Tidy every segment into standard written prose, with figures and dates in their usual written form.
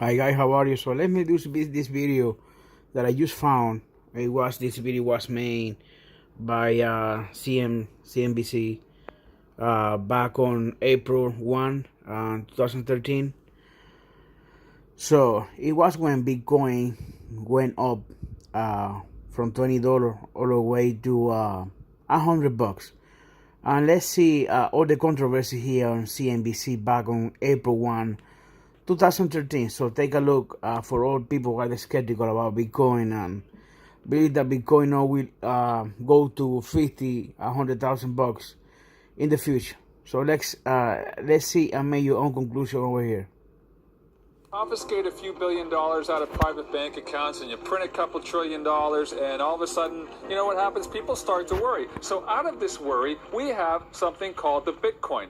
Hi guys, how are you? So let me do this video that I just found. This video was made by CNBC back on April 1, 2013. So it was when Bitcoin went up from $20 all the way to $100. And let's see all the controversy here on CNBC back on April 1, 2013. So take a look for all people who are skeptical about Bitcoin and believe that Bitcoin now will go to 50, $100,000 in the future. So let's see and make your own conclusion over here. Confiscate a few $1 billion out of private bank accounts and you print a couple $1 trillion and all of a sudden, you know what happens? People start to worry. So out of this worry, we have something called the Bitcoin.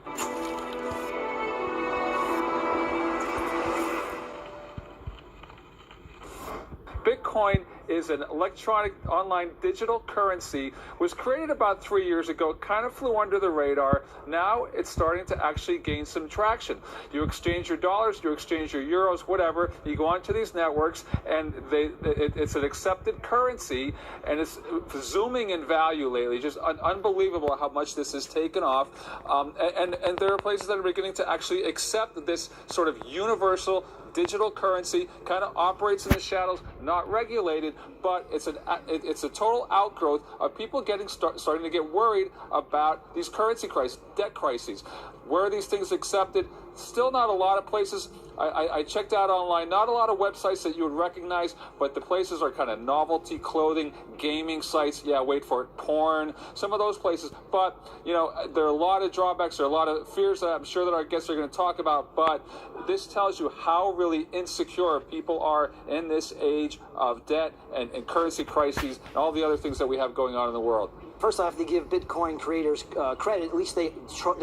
Bitcoin is an electronic online digital currency, was created about 3 years ago, kind of flew under the radar. Now it's starting to actually gain some traction. You exchange your dollars, you exchange your euros, whatever, you go onto these networks and it's an accepted currency and it's zooming in value lately. Just unbelievable how much this has taken off. And there are places that are beginning to actually accept this sort of universal digital currency, kind of operates in the shadows, not regulated, but it's a total outgrowth of people starting to get worried about these currency crises, debt crises. Where are these things accepted? Still not a lot of places. I checked out online, not a lot of websites that you would recognize, but the places are kind of novelty clothing, gaming sites, yeah, wait for it, porn, some of those places. But, you know, there are a lot of drawbacks, there are a lot of fears that I'm sure that our guests are going to talk about, but this tells you how really insecure people are in this age of debt and currency crises and all the other things that we have going on in the world. First, I have to give Bitcoin creators credit. At least they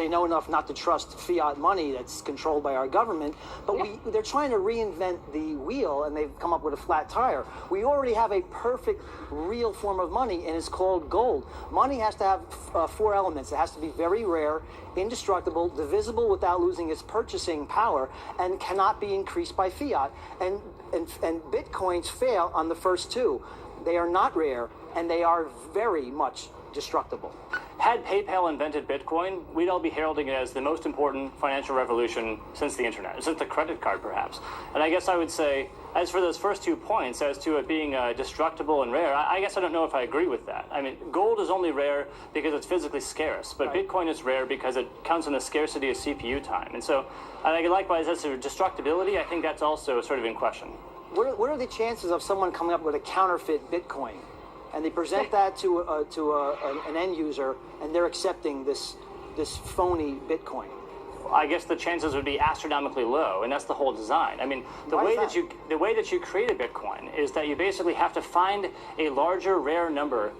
know enough not to trust fiat money that's controlled by our government. But they're trying to reinvent the wheel, and they've come up with a flat tire. We already have a perfect, real form of money, and it's called gold. Money has to have 4 elements. It has to be very rare, indestructible, divisible without losing its purchasing power, and cannot be increased by fiat. And Bitcoins fail on the first 2. They are not rare, and they are very much destructible. Had PayPal invented Bitcoin, we'd all be heralding it as the most important financial revolution since the internet, since the credit card, perhaps. And I guess I would say, as for those first 2 points, as to it being destructible and rare, I guess I don't know if I agree with that. I mean, gold is only rare because it's physically scarce, but right. Bitcoin is rare because it counts on the scarcity of CPU time. And so, I think likewise, as to destructibility, I think that's also sort of in question. What are the chances of someone coming up with a counterfeit Bitcoin? And they present that to an end user, and they're accepting this phony Bitcoin. I guess the chances would be astronomically low, and that's the whole design. I mean, the way that you create a Bitcoin is that you basically have to find a larger, rare number,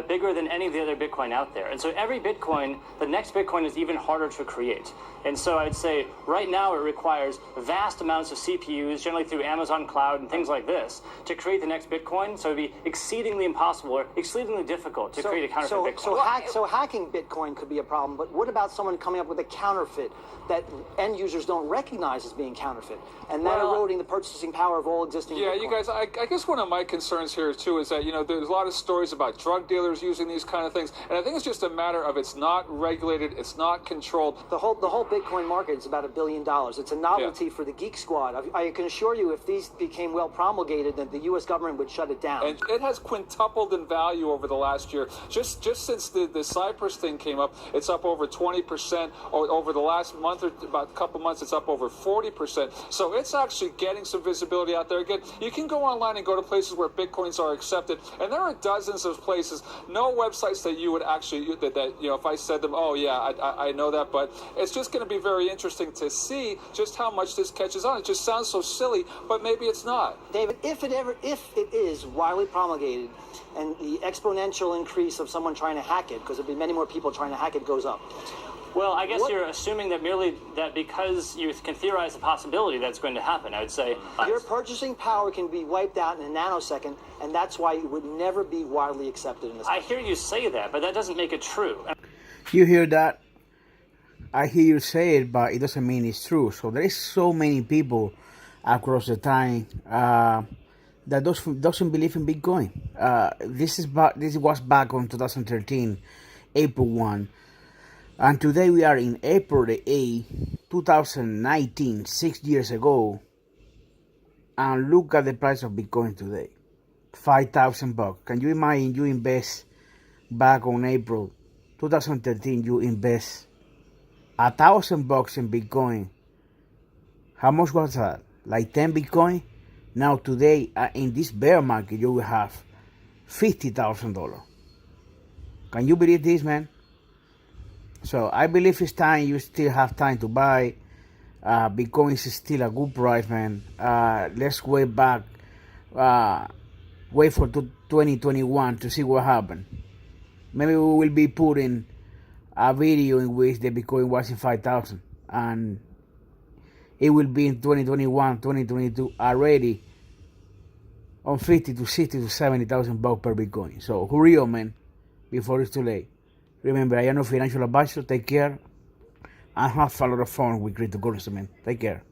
bigger than any of the other Bitcoin out there. And so every Bitcoin, the next Bitcoin is even harder to create. And so I'd say right now it requires vast amounts of CPUs, generally through Amazon Cloud and things like this, to create the next Bitcoin. So it'd be exceedingly impossible or exceedingly difficult to create a counterfeit Bitcoin. So hacking Bitcoin could be a problem, but what about someone coming up with a counterfeit that end users don't recognize as being counterfeit, and then eroding the purchasing power of all existing Bitcoin? You guys, I guess one of my concerns here too is that, you know, there's a lot of stories about drug dealers using these kind of things, and I think it's just a matter of it's not regulated, it's not controlled. The whole Bitcoin market is about $1 billion. It's a novelty for the geek squad. I can assure you, if these became well promulgated, then the U.S. government would shut it down. And it has quintupled in value over the last year. Just since the Cyprus thing came up, it's up over 20%. Over the last month or about a couple months, it's up over 40%. So it's actually getting some visibility out there. Again, you can go online and go to places where Bitcoins are accepted, and there are dozens of places. No websites that you would actually that you know, if I said them, oh yeah, I know that, but it's just going to be very interesting to see just how much this catches on. It just sounds so silly, but maybe it's not. David, if it is widely promulgated and the exponential increase of someone trying to hack it, because there'll be many more people trying to hack it, goes up. Well, I guess you're assuming that merely that because you can theorize the possibility that's going to happen. I would say your purchasing power can be wiped out in a nanosecond, and that's why it would never be widely accepted in this country. I hear you say that, but that doesn't make it true. You hear that? I hear you say it, but it doesn't mean it's true. So there is so many people across the time that doesn't believe in Bitcoin. This was back on 2013, April 1. And today we are in April the 8th, 2019, 6 years ago. And look at the price of Bitcoin today. $5,000. Can you imagine you invest back on April 2013, you invest $1,000 in Bitcoin. How much was that? Like 10 Bitcoin? Now today, in this bear market, you will have $50,000. Can you believe this, man? So I believe it's time. You still have time to buy. Bitcoin is still a good price, man. Let's wait back. Wait for 2021 to see what happened. Maybe we will be putting a video in which the Bitcoin was in 5,000, and it will be in 2021, 2022 already on 50 to 60 to 70,000 bucks per Bitcoin. So hurry up, man, before it's too late. Remember, I am no financial advisor. Take care and have a lot of fun with cryptocurrency, man. Take care.